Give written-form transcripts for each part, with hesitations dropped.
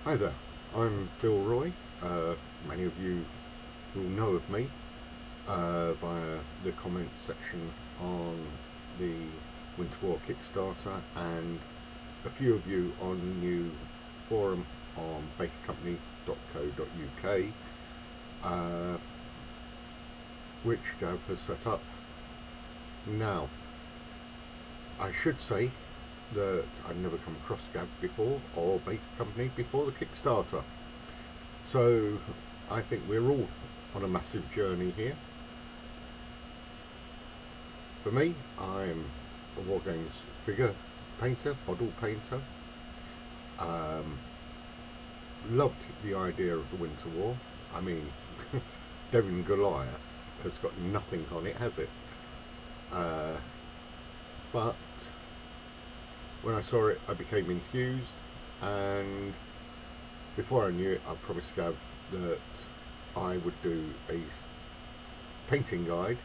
Hi there, I'm Bill Roy. Many of you will know of me via the comment section on the Winter War Kickstarter, and a few of you on the new forum on bakercompany.co.uk, which Gav has set up. Now, I should say that I've never come across Gav before or Baker Company before the Kickstarter. So I think we're all on a massive journey here. For me, I'm a Wargames figure painter, model painter. Loved the idea of the Winter War. I mean, Devon Goliath has got nothing on it, has it? But when I saw it, I became enthused, and before I knew it, I promised Gav that I would do a painting guide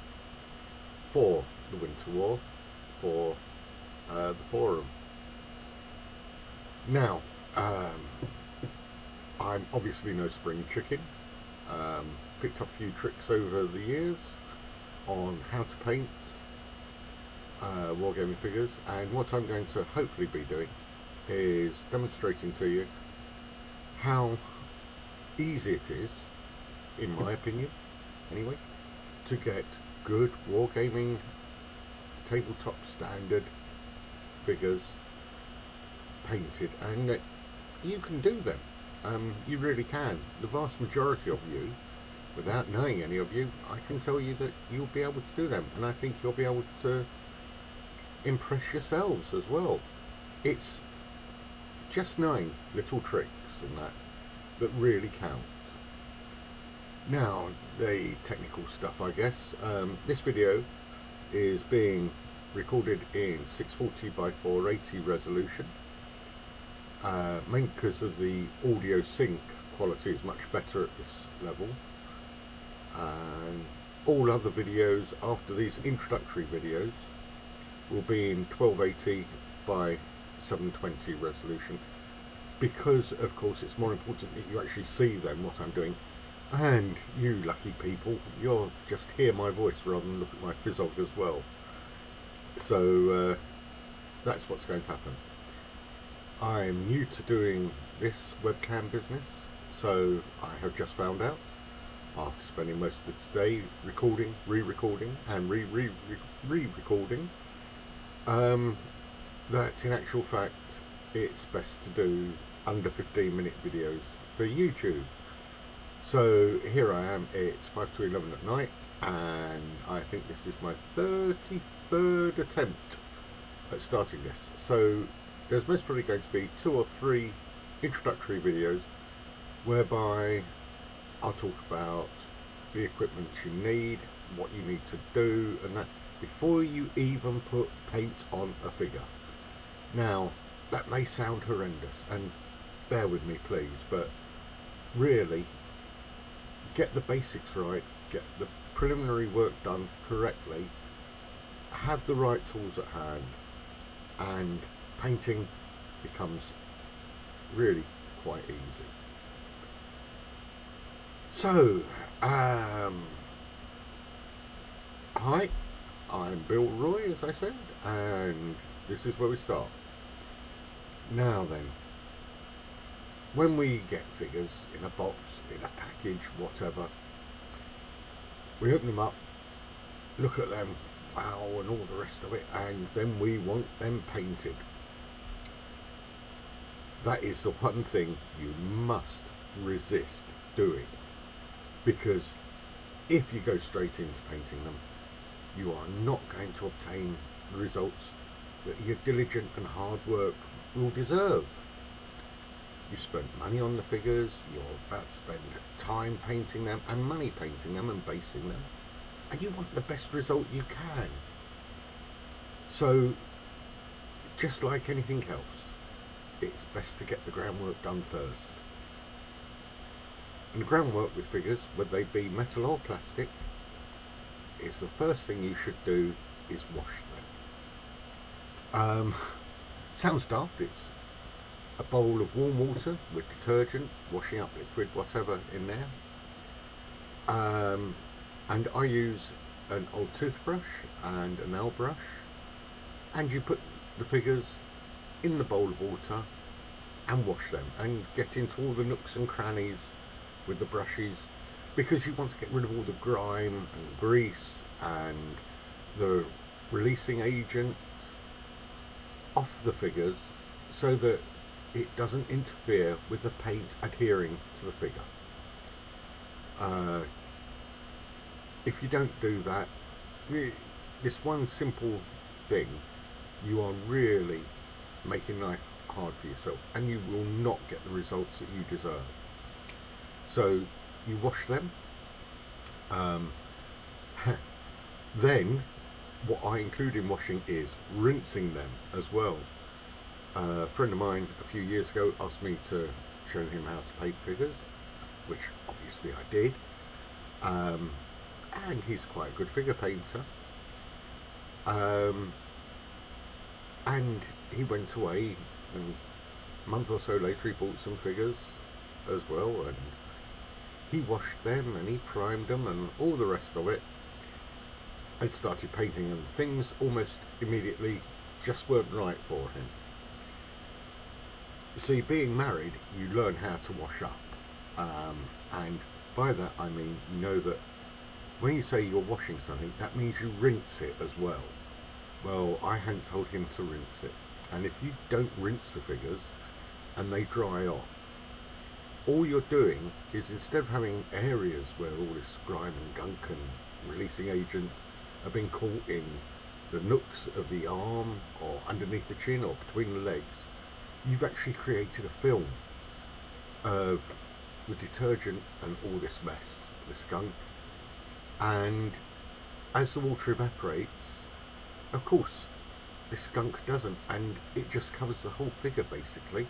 for the Winter War for the forum. Now, I'm obviously no spring chicken. Picked up a few tricks over the years on how to paint wargaming figures, and what I'm going to hopefully be doing is demonstrating to you how easy it is, in my opinion anyway, to get good wargaming tabletop standard figures painted, and that you can do them. You really can. The vast majority of you, without knowing any of you, I can tell you that you'll be able to do them, and I think you'll be able to impress yourselves as well. It's just knowing little tricks and that really count. Now, the technical stuff, I guess. This video is being recorded in 640 by 480 resolution, mainly because of the audio sync quality is much better at this level, and all other videos after these introductory videos will be in 1280 by 720 resolution, because of course it's more important that you actually see then what I'm doing, and you lucky people, you'll just hear my voice rather than look at my physog as well. So that's what's going to happen. I'm new to doing this webcam business, so I have just found out, after spending most of today recording, re-recording and re-recording, that in actual fact it's best to do under 15-minute videos for YouTube. So here I am, it's 5 to 11 at night, and I think this is my 33rd attempt at starting this. So there's most probably going to be 2 or 3 introductory videos whereby I'll talk about the equipment you need, what you need to do, and that before you even put paint on a figure. Now, that may sound horrendous, and bear with me please, but really, get the basics right, get the preliminary work done correctly, have the right tools at hand, and painting becomes really quite easy. So, hi, I'm Bill Roy, as I said, and this is where we start. Now then, when we get figures in a box, in a package, whatever, we open them up, look at them, wow, and all the rest of it, and then we want them painted. That is the one thing you must resist doing, because if you go straight into painting them, you are not going to obtain the results that your diligent and hard work will deserve. You spent money on the figures, you're about to spend time painting them and money painting them and basing them, and you want the best result you can. So just like anything else, it's best to get the groundwork done first. And the groundwork with figures, whether they be metal or plastic, is the first thing you should do is wash them. Sounds daft, it's a bowl of warm water with detergent, washing up liquid, whatever in there. And I use an old toothbrush and a nail brush, and you put the figures in the bowl of water and wash them and get into all the nooks and crannies with the brushes, because you want to get rid of all the grime and grease and the releasing agent off the figures, so that it doesn't interfere with the paint adhering to the figure. If you don't do that, this one simple thing, you are really making life hard for yourself, and you will not get the results that you deserve. So you wash them. Then what I include in washing is rinsing them as well. A friend of mine a few years ago asked me to show him how to paint figures, which obviously I did. And he's quite a good figure painter. And he went away, and a month or so later he bought some figures as well, and he washed them and he primed them and all the rest of it, and started painting them. Things almost immediately just weren't right for him. You see, being married, you learn how to wash up, and by that I mean, you know that when you say you're washing something, that means you rinse it as well. Well, I hadn't told him to rinse it, and if you don't rinse the figures and they dry off, all you're doing is, instead of having areas where all this grime and gunk and releasing agents have been caught in the nooks of the arm or underneath the chin or between the legs, you've actually created a film of the detergent and all this mess, this gunk. And as the water evaporates, of course this gunk doesn't, and it just covers the whole figure basically.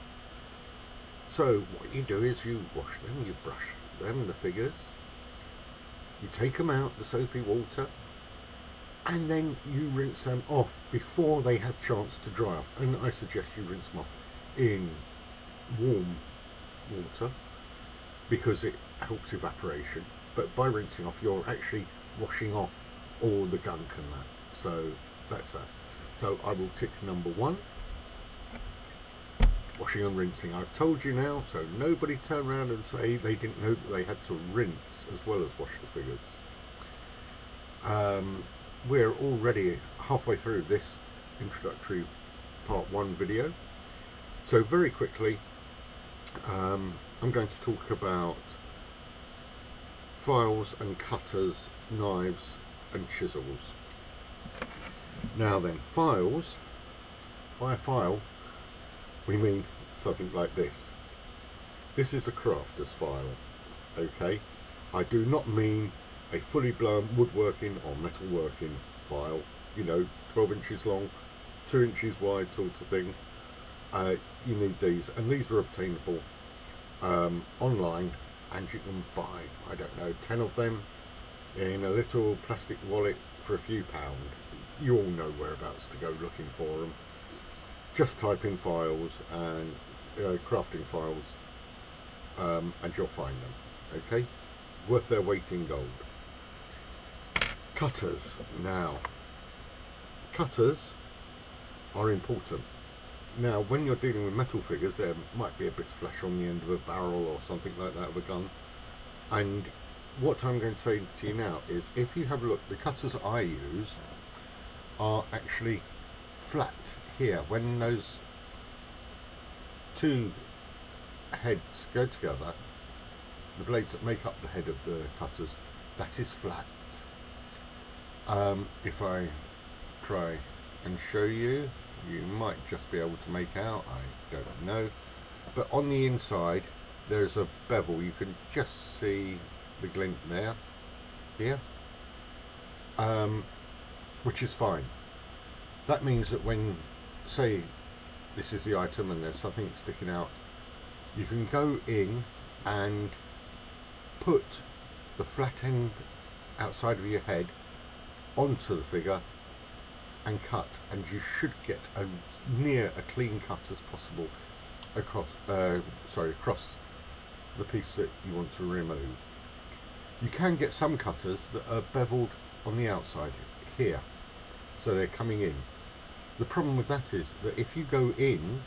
So what you do is you wash them, you brush them, the figures, you take them out, the soapy water, and then you rinse them off before they have a chance to dry off. And I suggest you rinse them off in warm water because it helps evaporation. But by rinsing off, you're actually washing off all the gunk and that. So that's that. So I will tick number 1. Washing and rinsing. I've told you now, so nobody turn around and say they didn't know that they had to rinse as well as wash the figures. We're already halfway through this introductory part 1 video. So very quickly, I'm going to talk about files and cutters, knives and chisels. Now then, files, by a file we mean something like this. This is a crafter's file, okay? I do not mean a fully blown woodworking or metalworking file, you know, 12 inches long, 2 inches wide sort of thing. You need these, and these are obtainable online, and you can buy, I don't know, 10 of them in a little plastic wallet for a few £. You all know whereabouts to go looking for them. Just type in files and crafting files, and you'll find them, okay? Worth their weight in gold. Cutters. Now, cutters are important. Now, when you're dealing with metal figures, there might be a bit of flesh on the end of a barrel or something like that of a gun. And what I'm going to say to you now is, if you have a look, the cutters I use are actually flat here. When those two heads go together, the blades that make up the head of the cutters, that is flat. If I try and show you, you might just be able to make out, I don't know, but on the inside there's a bevel. You can just see the glint there, here, which is fine. That means that when, say, this is the item and there's something sticking out, you can go in and put the flat end outside of your head onto the figure and cut, and you should get as near a clean cut as possible. across the piece that you want to remove. You can get some cutters that are beveled on the outside here, so they're coming in. The problem with that is that if you go in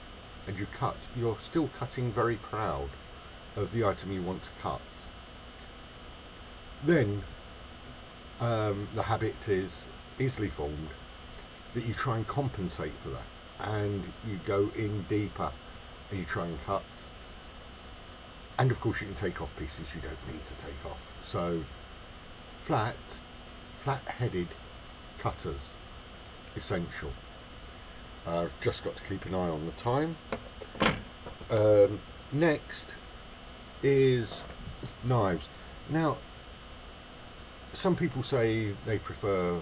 and you cut, you're still cutting very proud of the item you want to cut. Then the habit is easily formed that you try and compensate for that, and you go in deeper and you try and cut. And of course you can take off pieces you don't need to take off. So flat-headed cutters, essential. I've just got to keep an eye on the time. Next is knives. Now, some people say they prefer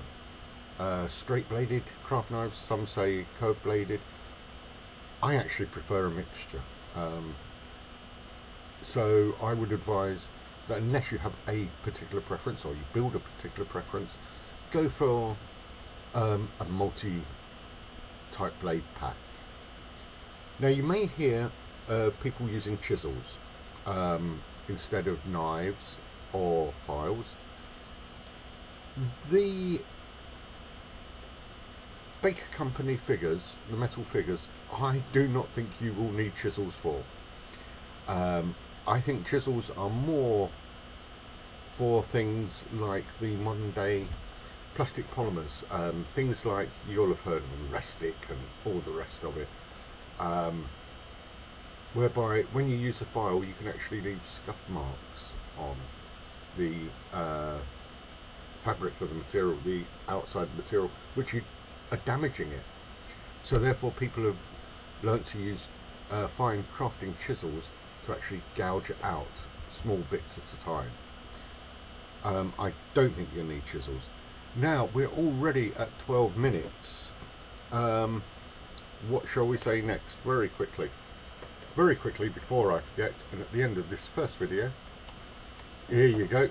straight bladed craft knives, some say curved bladed. I actually prefer a mixture. So I would advise that unless you have a particular preference or you build a particular preference, go for a multi-type blade pack. Now you may hear people using chisels instead of knives or files. The Baker Company figures, the metal figures, I do not think you will need chisels for. I think chisels are more for things like the modern day plastic polymers, things like, you'll have heard of them, Restic and all the rest of it, whereby when you use a file you can actually leave scuff marks on the fabric of the material, the outside material, which are damaging it. So therefore people have learnt to use fine crafting chisels to actually gouge it out small bits at a time. I don't think you'll need chisels. Now we're already at 12 minutes. What shall we say next? Very quickly before I forget, and at the end of this first video, here you go,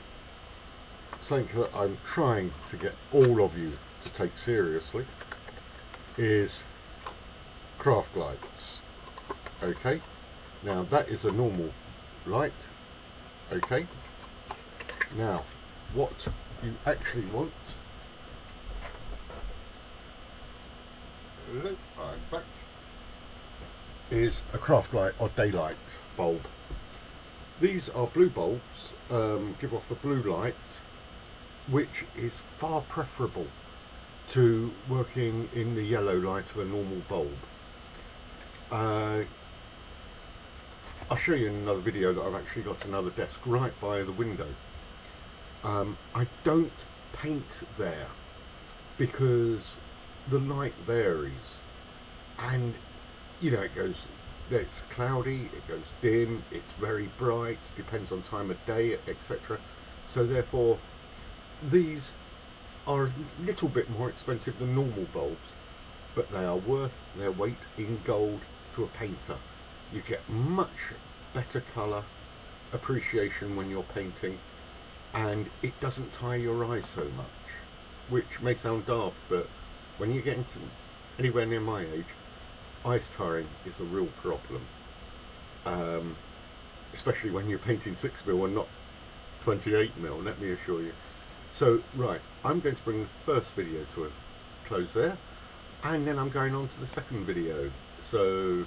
something that I'm trying to get all of you to take seriously is craft lights. Okay, now that is a normal light. Okay, now what you actually want, hello, I'm back, is a craft light or daylight bulb. These are blue bulbs, give off a blue light, which is far preferable to working in the yellow light of a normal bulb. I'll show you in another video that I've actually got another desk right by the window. I don't paint there because the light varies, and you know, it's cloudy, it goes dim, it's very bright, depends on time of day, etc. So therefore these are a little bit more expensive than normal bulbs, but they are worth their weight in gold to a painter. You get much better colour appreciation when you're painting, and it doesn't tire your eyes so much, which may sound daft, but when you get into anywhere near my age, eyes tiring is a real problem, especially when you're painting 6mm and not 28mm, let me assure you. So right, I'm going to bring the first video to a close there, and then I'm going on to the second video. So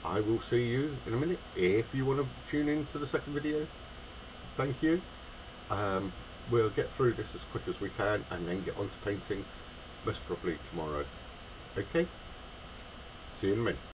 I will see you in a minute. If you want to tune in to the second video, thank you. We'll get through this as quick as we can and then get on to painting most probably tomorrow. Okay, see you in a minute.